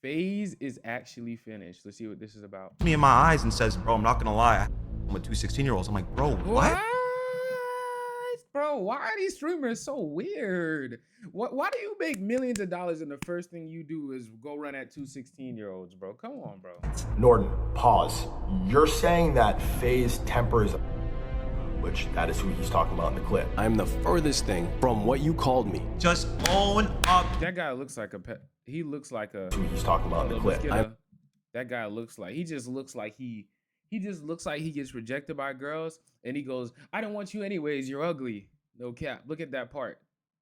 FaZe is actually finished. Let's see what this is about. Me in my eyes and says, bro, I'm not gonna lie, I'm with two 16-year-olds. I'm like, bro, what? Bro, why are these streamers so weird? Why do you make millions of dollars and the first thing you do is go run at two 16-year-olds, bro? Come on, bro. Norton, pause. You're saying that FaZe Temperrr is, which that is who he's talking about in the clip. I'm the furthest thing from what you called me. Just own up. That guy looks like a pet. He looks like a. Who he's talking about in the clip. That guy looks like, he just looks like he just looks like he gets rejected by girls and he goes, I don't want you anyways, you're ugly. No cap. Look at that part.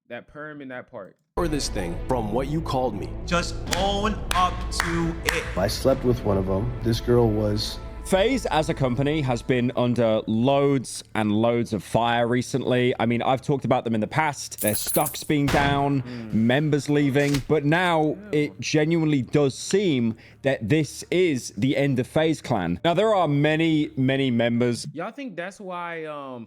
That perm in that part. Furthest thing from what you called me. Just own up to it. I slept with one of them. This girl was... FaZe as a company has been under loads and loads of fire recently. I mean, I've talked about them in the past. Their stocks being down, members leaving, but now it genuinely does seem that this is the end of FaZe Clan. Now, there are many, many members. Y'all think that's why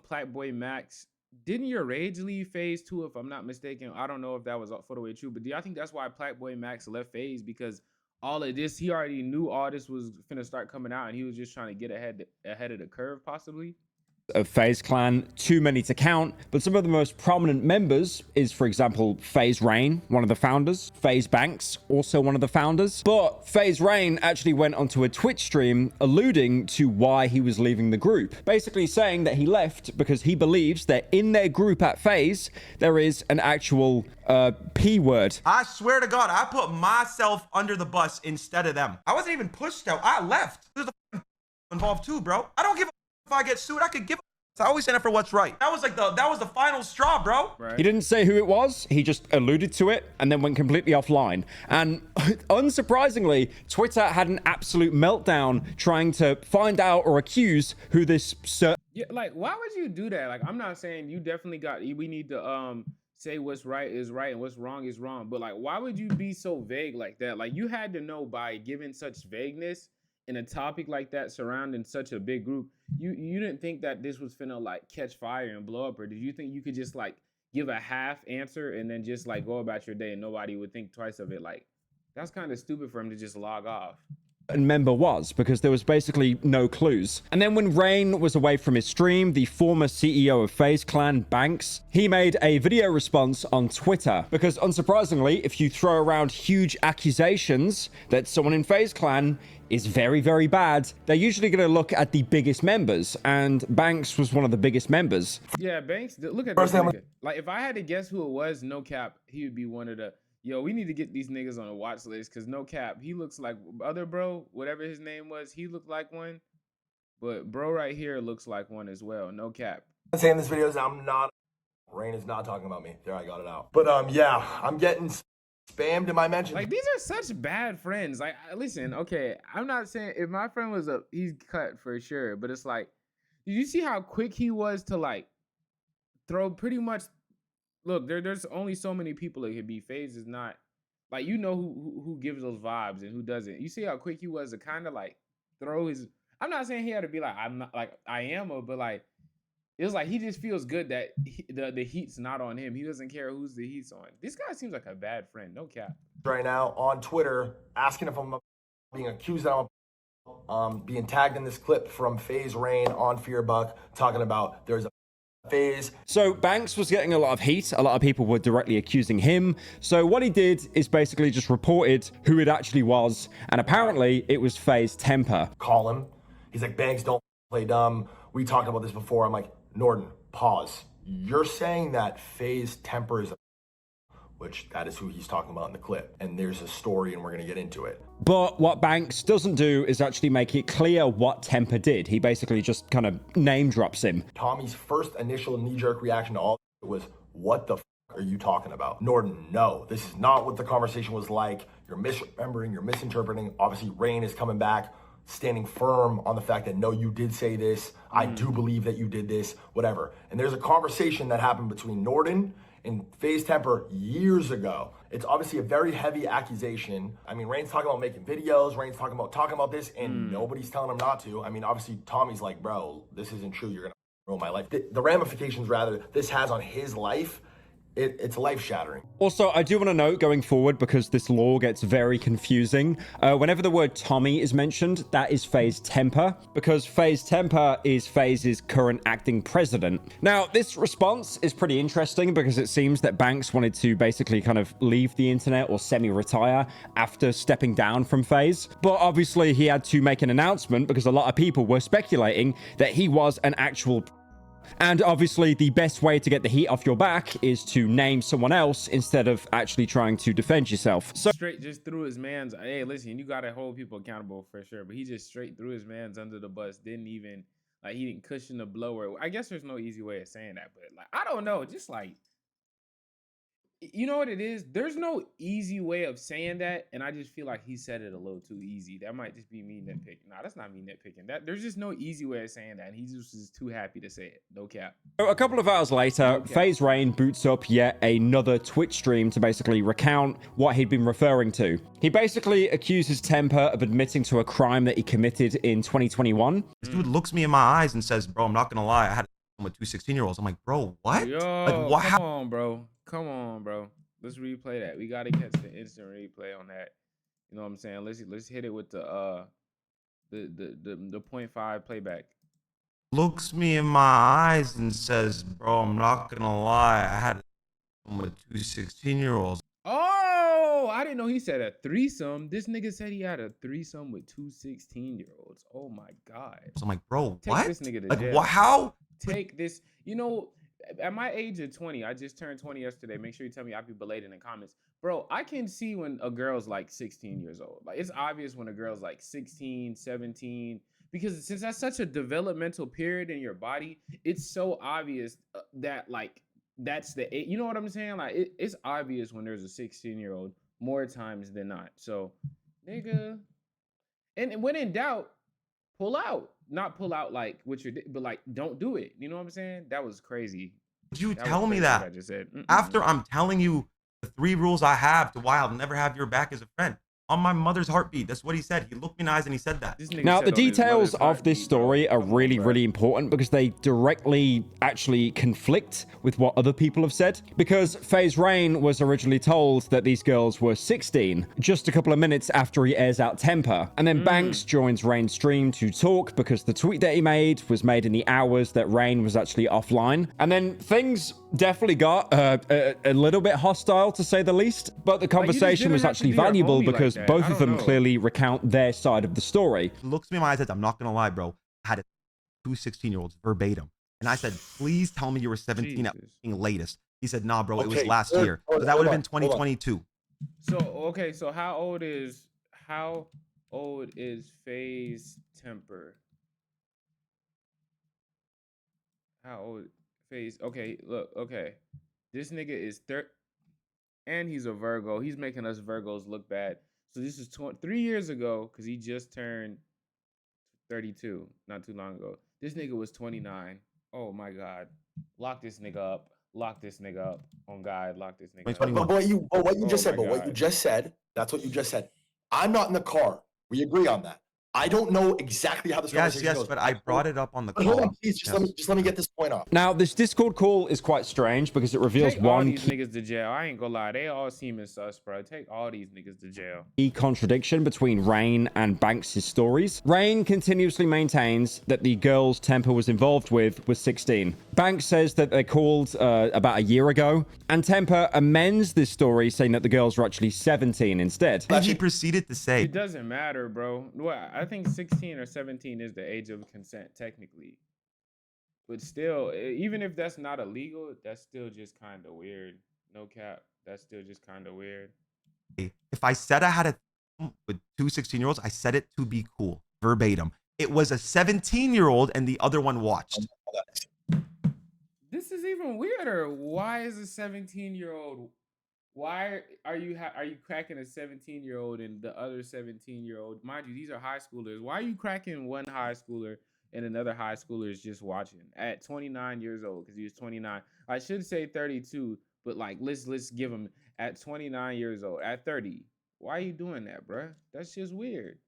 Platboy Max, didn't your Rage leave FaZe too, if I'm not mistaken? I don't know if that was for the way true, but do y'all think that's why Platboy Max left FaZe? Because all of this, he already knew all this was finna start coming out and he was just trying to get ahead of the curve, possibly? Of FaZe Clan, too many to count, but some of the most prominent members is, for example, FaZe Rain, one of the founders, FaZe Banks, also one of the founders. But FaZe Rain actually went onto a Twitch stream alluding to why he was leaving the group, basically saying that he left because he believes that in their group at FaZe there is an actual P word. I swear to God, I put myself under the bus instead of them. I wasn't even pushed out. I left. There's a involved too, bro. I don't give a if I get sued. I could give a I always stand up for what's right. That was like the final straw, bro. Right. He didn't say who it was. He just alluded to it and then went completely offline. And unsurprisingly, Twitter had an absolute meltdown trying to find out or accuse who this yeah, like, why would you do that? Like, I'm not saying you definitely we need to say what's right is right and what's wrong is wrong, but like, why would you be so vague like that? Like, you had to know by giving such vagueness in a topic like that surrounding such a big group, you didn't think that this was finna like catch fire and blow up, or did you think you could just like give a half answer and then just like go about your day and nobody would think twice of it? Like, that's kind of stupid for him to just log off. And member was, because there was basically no clues. And then when Rain was away from his stream, the former CEO of FaZe Clan, Banks, he made a video response on Twitter, because unsurprisingly, if you throw around huge accusations that someone in FaZe Clan is very, very bad, they're usually going to look at the biggest members, and Banks was one of the biggest members. Yeah, Banks, look at this nigga. Like, if I had to guess who it was, no cap, he would be one of the, yo, we need to get these niggas on a watch list, because no cap, he looks like, other bro, whatever his name was, he looked like one, but bro right here looks like one as well, no cap. I'm saying this video is Rain is not talking about me. There, I got it out. But yeah, I'm getting spammed in my mentions. Like, these are such bad friends. Like, listen, okay, I'm not saying if my friend was he's cut for sure, but it's like, did you see how quick he was to like throw pretty much? Look, there's only so many people it could be. FaZe is not like, you know who gives those vibes and who doesn't. You see how quick he was to kind of like throw his. I'm not saying he had to be like, I'm not like I am, but like it was like he just feels good that the heat's not on him. He doesn't care who's the heat's on. This guy seems like a bad friend. No cap. Right now on Twitter, asking if I'm being accused that I'm being tagged in this clip from FaZe Rain on Fearbuck, talking about there's a FaZe. So Banks was getting a lot of heat. A lot of people were directly accusing him. So what he did is basically just reported who it actually was. And apparently it was FaZe Temperrr. Call him. He's like, Banks, don't play dumb. We talked about this before. I'm like, Norton, pause. You're saying that FaZe Temperrr is which that is who he's talking about in the clip. And there's a story and we're going to get into it. But what Banks doesn't do is actually make it clear what Temperrr did. He basically just kind of name drops him. Tommy's first initial knee-jerk reaction to all was, what the f are you talking about? Norton, no, this is not what the conversation was like. You're misremembering, you're misinterpreting. Obviously, Rain is coming back, standing firm on the fact that, no, you did say this. I do believe that you did this, whatever. And there's a conversation that happened between Norton and FaZe Temperrr years ago. It's obviously a very heavy accusation. I mean, Rain's talking about making videos. Rain's talking about this, and nobody's telling him not to. I mean, obviously, Tommy's like, bro, this isn't true. You're going to ruin my life. The ramifications, rather, this has on his life It's life shattering. Also, I do want to note going forward, because this law gets very confusing, whenever the word Tommy is mentioned, that is FaZe Temperrr, because FaZe Temperrr is FaZe's current acting president. Now, this response is pretty interesting because it seems that Banks wanted to basically kind of leave the internet or semi-retire after stepping down from FaZe. But obviously, he had to make an announcement because a lot of people were speculating that he was an actual. And obviously, the best way to get the heat off your back is to name someone else instead of actually trying to defend yourself. So Straight just threw his man's. Hey, listen, you gotta hold people accountable for sure. But he just straight threw his man's under the bus. Didn't even like he didn't cushion the blower. I guess there's no easy way of saying that, but like I don't know, just like you know what it is? There's no easy way of saying that, and I just feel like he said it a little too easy. That might just be me nitpicking. Nah, that's not me nitpicking. That there's just no easy way of saying that, and he's just too happy to say it. No cap. a couple of hours later, FaZe Rain boots up yet another Twitch stream to basically recount what he'd been referring to. He basically accuses Temperrr of admitting to a crime that he committed in 2021. This dude looks me in my eyes and says, bro, I'm not gonna lie, I had with two 16-year-olds. I'm like, bro, what? Yo, Like, what? come on, bro. Come on, bro. Let's replay that. We gotta catch the instant replay on that. You know what I'm saying? Let's hit it with the 0.5 playback. Looks me in my eyes and says, bro, I'm not gonna lie, I had with two 16-year-olds. Oh, I didn't know he said a threesome. This nigga said he had a threesome with two 16-year-olds. Oh my god. So I'm like, bro, Take what? this nigga to Like, jail. what? How? Take this. You know, at my age of 20, I just turned 20 yesterday. Make sure you tell me happy belated in the comments. Bro, I can see when a girl's like 16 years old. Like, it's obvious when a girl's like 16, 17. Because since that's such a developmental period in your body, it's so obvious that, like, that's the age. You know what I'm saying? Like, it's obvious when there's a 16-year-old more times than not. So, nigga. And when in doubt, pull out. Not pull out like what you're, but like don't do it. You know what I'm saying? That was crazy. Would you That tell was me crazy that? what I just said. After I'm telling you the 3 rules I have to why I'll never have your back as a friend. On my mother's heartbeat. That's what he said. He looked me in the eyes and he said that. This nigga Now, said the on his details mother's of heartbeat, this story bro. are Come on, really, bro. really important because they directly actually conflict with what other people have said. Because FaZe Rain was originally told that these girls were 16, just a couple of minutes after he airs out Temperrr. And then Banks joins Rain's stream to talk because the tweet that he made was made in the hours that Rain was actually offline. And then things definitely got a little bit hostile, to say the least. But the conversation didn't was have to actually be your valuable homie like because that. both I of don't them know. clearly recount their side of the story. He looks me in my eyes and says, I'm not gonna lie, bro. I had 2 16-year-olds verbatim. And I said, please tell me you were 17 at Jesus. fucking latest. He said, nah, bro, it was Okay, last hold- year. hold So that on, would have been hold on. 2022. So okay, so how old is FaZe Temperrr? How old FaZe? Okay, look, okay. This nigga is and he's a Virgo. He's making us Virgos look bad. So this is 3 years ago because he just turned 32 not too long ago. This nigga was 29. Oh my god. Lock this nigga up. Lock this nigga up. On God, lock this nigga up. 2021. But what you Oh just said, my but what you God. just said, that's what you just said. I'm not in the car. We agree on that. I don't know exactly how this Yes, conversation yes, goes. but I brought it up on the But hold on, call. please, just Yes. let me get this point off. Now, this Discord call is quite strange because it reveals Take all one these niggas to jail. I ain't gonna lie. They all seem sus, bro. Take all these niggas to jail. key contradiction between Rain and Banks' stories. Rain continuously maintains that the girls Temperrr was involved with was 16. Banks says that they called about a year ago, and Temperrr amends this story saying that the girls were actually 17 instead. And he proceeded to say, It doesn't matter, bro. Well, I think 16 or 17 is the age of consent, technically. But still, even if that's not illegal, that's still just kind of weird. No cap. That's still just kind of weird. if I said I had a with 2 16-year-olds, I said it to be cool, verbatim. It was a 17-year-old and the other one watched. This is even weirder. Why is a 17-year-old? Why are you cracking a 17-year-old and the other 17-year-old? Mind you, these are high schoolers. Why are you cracking one high schooler and another high schooler is just watching at 29 years old? Because he was 29. I should say 32, but like let's give him at 29 years old. At 30, why are you doing that, bruh? That's just weird.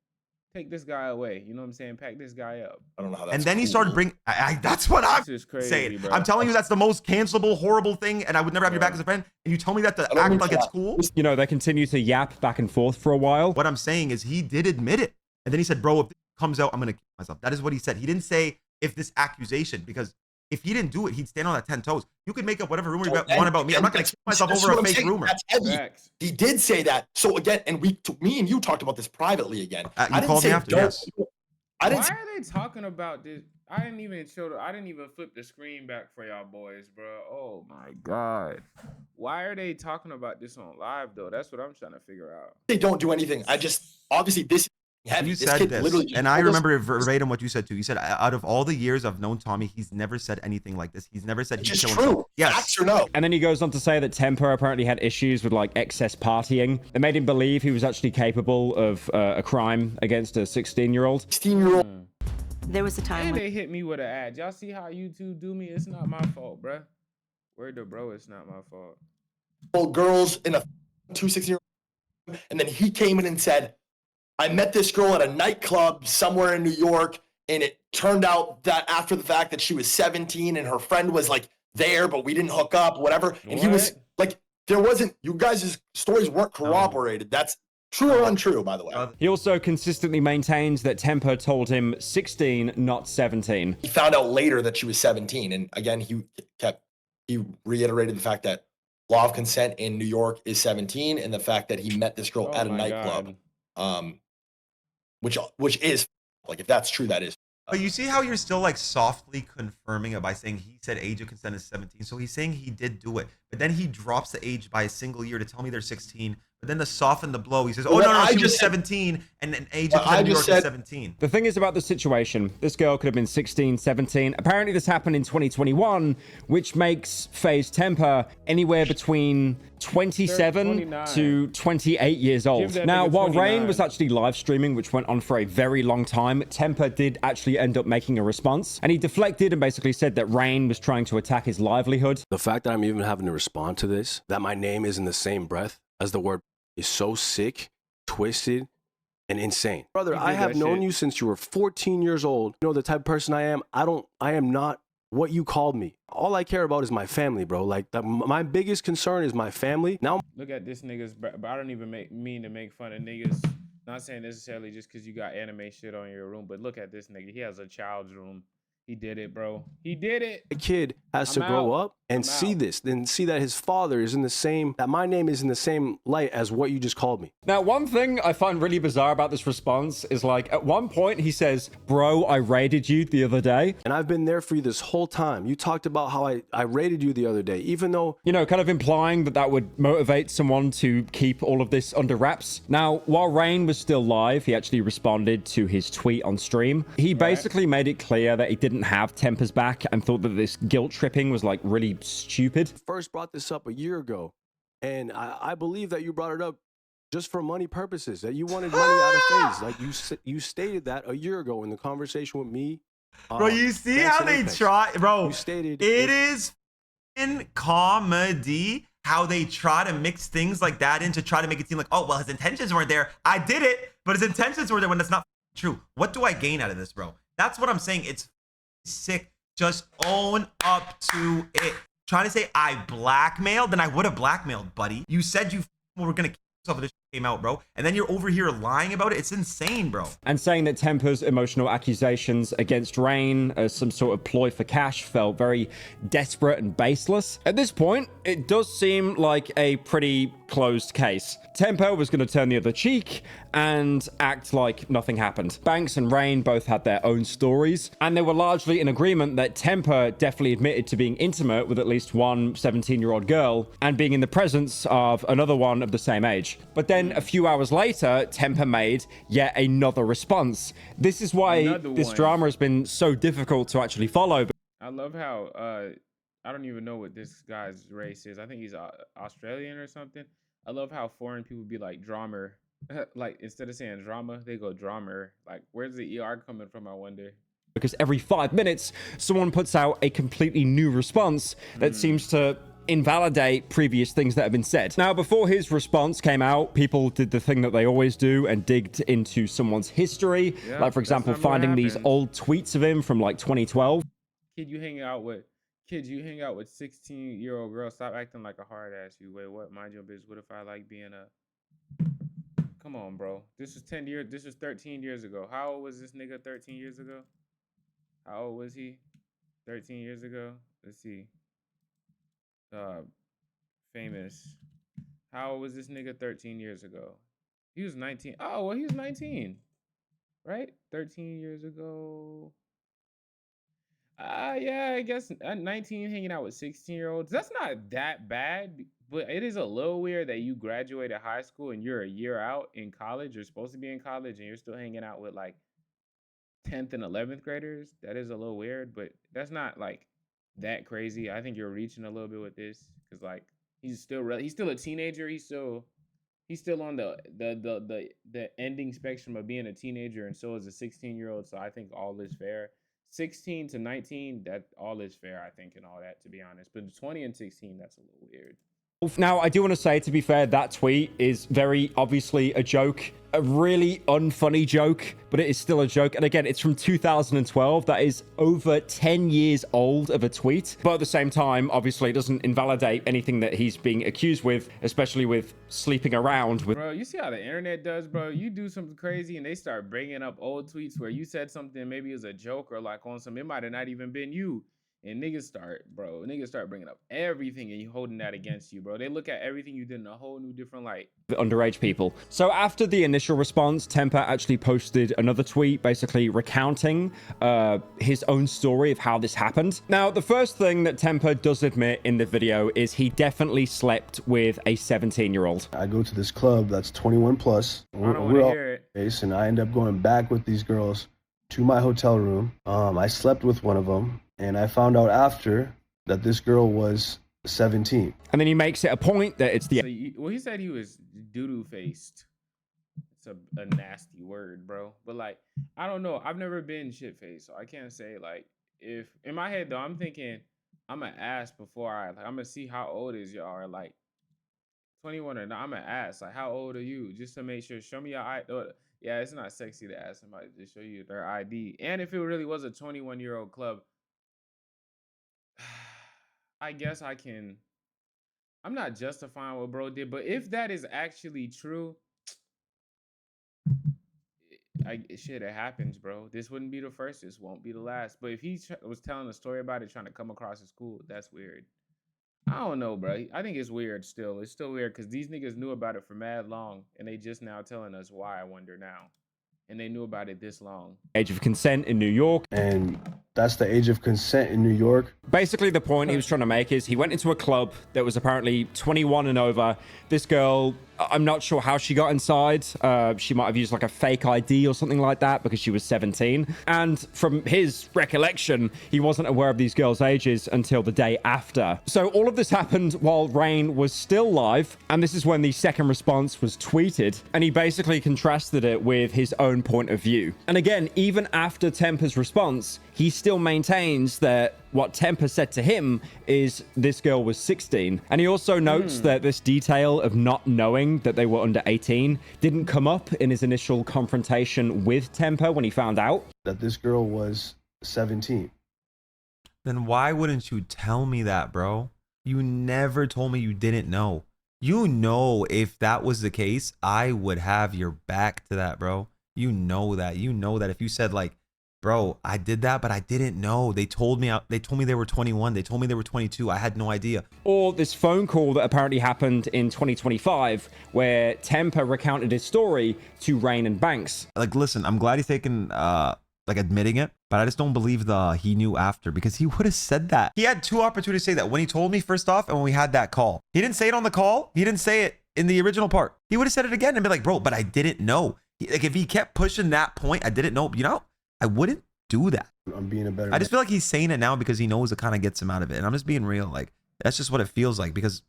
take this guy away. You know what I'm saying? Pack this guy up. I don't know how that's And then he cool. started bringing. That's what I'm This is crazy, saying. bro. I'm telling you, that's the most cancelable, horrible thing, and I would never have your back as a friend. And you tell me that to I don't act mean like to it's laugh. cool. You know, they continue to yap back and forth for a while. What I'm saying is he did admit it, and then he said, "Bro, if this comes out, I'm gonna kill myself." That is what he said. He didn't say if this accusation, because if he didn't do it, he'd stand on that 10 toes. You could make up whatever rumor you want about me. I'm not gonna kill myself That's over what a I'm fake saying. rumor. That's heavy. Facts. He did say that. So again, and me and you talked about this privately again. You I didn't called me say after, don't. yes. I Why didn't say are they talking about this? I didn't even flip the screen back for y'all boys, bro. Oh my god. Why are they talking about this on live though? That's what I'm trying to figure out. they don't do anything. I just obviously this is heavy. You This said kid this, literally just and I told us- remember verbatim what you said too. You said, out of all the years I've known Tommy, he's never said anything like this. He's never said he'd Which is kill true. himself. Yes. Facts or no? And then he goes on to say that Temperrr apparently had issues with like excess partying. It made him believe he was actually capable of a crime against a 16-year-old. 16-year-old There was a time And when they hit me with an ad. Y'all see how YouTube do me? It's not my fault, bro. Word to bro, it's not my fault. girls in a 16-year-old, and then he came in and said, "I met this girl at a nightclub somewhere in New York, and it turned out that after the fact that she was 17 and her friend was like there, but we didn't hook up, whatever." And he was What? like, "There wasn't. You guys' stories weren't corroborated. That's true or untrue, by the way." He also consistently maintains that Temperrr told him 16, not 17. He found out later that she was 17, and again, he reiterated the fact that law of consent in New York is 17, and the fact that he met this girl Oh at a my nightclub, God. which is like, if that's true, that is. But you see how you're still like softly confirming it by saying he said age of consent is 17. So he's saying he did do it. But then he drops the age by a single year to tell me they're 16. But then to soften the blow, he says, "Oh, Well, no, I she was just said- 17 and an age Well, of consent in New I York just is said- 17. The thing is about the situation, this girl could have been 16, 17. Apparently this happened in 2021, which makes FaZe Temperrr anywhere between 27 29. to 28 years old. Give that Now, nigga while Rain 29. was actually live streaming, which went on for a very long time, Temperrr did actually end up making a response. And he deflected and basically said that Rain was trying to attack his livelihood. The fact that I'm even having to respond to this, that my name is in the same breath as the word, is so sick, twisted, and insane. Brother, You I did have that known shit. you since you were 14 years old. You know the type of person I am. I am not what you called me. All I care about is my family, bro. Like, my biggest concern is my family. Now, Look at this nigga's, but I don't even mean to make fun of niggas. Not saying necessarily just because you got anime shit on your room, but look at this nigga. He has a child's room. He did it, bro. He did it. a kid has I'm to grow out. up and I'm see out. this, then see that his father is in the same, that my name is in the same light as what you just called me. Now, one thing I find really bizarre about this response is like, at one point he says, "Bro, I raided you the other day." And I've been there for you this whole time. You talked about how I rated you the other day, even though You know, kind of implying that that would motivate someone to keep all of this under wraps. Now, while Rain was still live, he actually responded to his tweet on stream. He basically made it clear that he didn't have Temperrr's back and thought that this guilt tripping was like really stupid. first brought this up a year ago, and I believe that you brought it up just for money purposes, that you wanted money out of FaZe. Like you stated that a year ago in the conversation with me. Bro, you see Vance how and they Apex. try, bro. You stated It is in comedy how they try to mix things like that in to try to make it seem like, oh, well, his intentions weren't there. I did it, but his intentions were there when that's not true. What do I gain out of this, bro? That's what I'm saying. It's sick. Just own up to it. Trying to say I blackmailed, then I would have blackmailed, buddy. You said you were gonna kill yourself if this came out, bro. And then you're over here lying about it. It's insane, bro. And saying that Temperrr's emotional accusations against Rain as some sort of ploy for cash felt very desperate and baseless. At this point, it does seem like a pretty closed case. Temperrr was going to turn the other cheek and act like nothing happened. Banks and Rain both had their own stories, and they were largely in agreement that Temperrr definitely admitted to being intimate with at least one 17-year-old girl and being in the presence of another one of the same age. But then a few hours later, Temperrr made yet another response. This is why Another this one. drama has been so difficult to actually follow. I love how I don't even know what this guy's race is. I think he's Australian or something. I love how foreign people be like drummer. Like instead of saying drama, they go drummer. Like where's the ER coming from, I wonder? Because every 5 minutes, someone puts out a completely new response that seems to invalidate previous things that have been said. Now, before his response came out, people did the thing that they always do and digged into someone's history. Yeah, like, for example, finding these old tweets of him from like 2012. Kids you hang out with 16-year-old girls. Stop acting like a hard ass. You wait, what? Mind your business. What if I like being a? Come on, bro. This was 10 years. This was 13 years ago. How old was this nigga 13 years ago? How old was he 13 years ago? Let's see. Famous. How old was this nigga 13 years ago? He was 19. Oh, well, he was 19. Right? 13 years ago. Yeah, I guess at 19 hanging out with 16-year-olds. That's not that bad, but it is a little weird that you graduated high school and you're a year out in college. You're supposed to be in college and you're still hanging out with like 10th and 11th graders. That is a little weird, but that's not like that crazy. I think you're reaching a little bit with this because like he's still a teenager. He's still on the ending spectrum of being a teenager, and so is a 16-year-old. So I think all is fair. 16 to 19, that all is fair, I think, and all that, to be honest. But 20 and 16, that's a little weird. Now, I do want to say, to be fair, that tweet is very obviously a joke, a really unfunny joke, but it is still a joke. And again, it's from 2012. That is over 10 years old of a tweet. But at the same time, obviously, it doesn't invalidate anything that he's being accused with, especially with sleeping around with. Bro, you see how the internet does, bro? You do something crazy and they start bringing up old tweets where you said something, maybe it was a joke or like on some, it might have not even been you. And niggas start bringing up everything and you holding that against you, bro. They look at everything you did in a whole new different light. Underage people. So after the initial response, Temperrr actually posted another tweet basically recounting his own story of how this happened. Now, the first thing that Temperrr does admit in the video is he definitely slept with a 17-year-old. I go to this club that's 21 plus. I don't want to hear it. And I end up going back with these girls to my hotel room. I slept with one of them. And I found out after that this girl was 17. And then he makes it a point that it's the... So he said he was doo-doo faced. It's a nasty word, bro. But like, I don't know. I've never been shit faced, so I can't say like, if in my head though, I'm thinking I'm gonna ask before I'm gonna see how old is y'all are, like 21 or not. I'm gonna ask like, how old are you, just to make sure. Show me your ID. Yeah, it's not sexy to ask somebody to show you their ID. And if it really was a 21-year-old club, I guess I'm not justifying what bro did, but if that is actually true, it happens, bro. This wouldn't be the first, this won't be the last. But if he was telling a story about it, trying to come across as cool, that's weird. I don't know, bro. I think it's weird still. It's still weird because these niggas knew about it for mad long, and they just now telling us why, I wonder now. And they knew about it this long. Age of consent in New York. And that's the age of consent in New York. Basically, the point he was trying to make is he went into a club that was apparently 21 and over. This girl, I'm not sure how she got inside. She might have used like a fake ID or something like that because she was 17. And from his recollection, he wasn't aware of these girls' ages until the day after. So all of this happened while Rain was still live. And this is when the second response was tweeted. And he basically contrasted it with his own point of view. And again, even after Temperrr's response, he still maintains that what Temperrr said to him is this girl was 16. And he also notes that this detail of not knowing that they were under 18 didn't come up in his initial confrontation with Temperrr when he found out that this girl was 17. Then why wouldn't you tell me that, bro? You never told me you didn't know. You know, if that was the case, I would have your back to that, bro. You know that. You know that if you said like, bro, I did that, but I didn't know. They told me they were 21. They told me they were 22. I had no idea. Or this phone call that apparently happened in 2025 where Temperrr recounted his story to Rain and Banks. Like, listen, I'm glad he's taken, like admitting it, but I just don't believe he knew after, because he would have said that. He had two opportunities to say that when he told me first off and when we had that call. He didn't say it on the call. He didn't say it in the original part. He would have said it again and be like, bro, but I didn't know. Like, if he kept pushing that point, I didn't know, you know, I wouldn't do that. I'm being a better I just feel like he's saying it now because he knows it kind of gets him out of it. And I'm just being real. Like, that's just what it feels like, because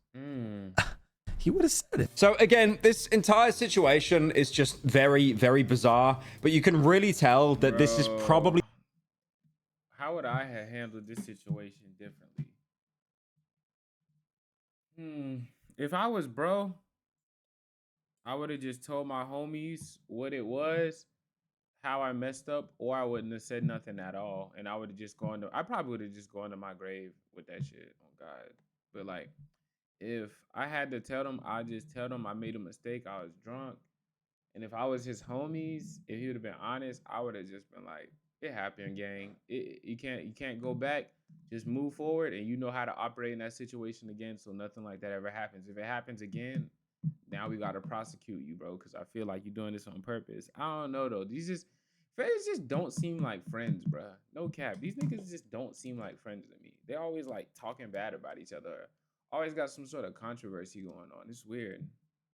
he would have said it. So again, this entire situation is just very, very bizarre, but you can really tell that this is probably... How would I have handled this situation differently? If I was bro, I would have just told my homies what it was, how I messed up, or I wouldn't have said nothing at all. And I would have just gone to, I probably would have just gone to my grave with that shit. Oh God. But like, if I had to tell them, I just tell them I made a mistake. I was drunk. And if I was his homies, if he would have been honest, I would have just been like, it happened, gang. You can't go back. Just move forward, and you know how to operate in that situation again, so nothing like that ever happens. If it happens again, now we gotta prosecute you, bro, because I feel like you're doing this on purpose. I don't know though. FaZe just don't seem like friends, bro. No cap. These niggas just don't seem like friends to me. They're always like talking bad about each other. Always got some sort of controversy going on. It's weird.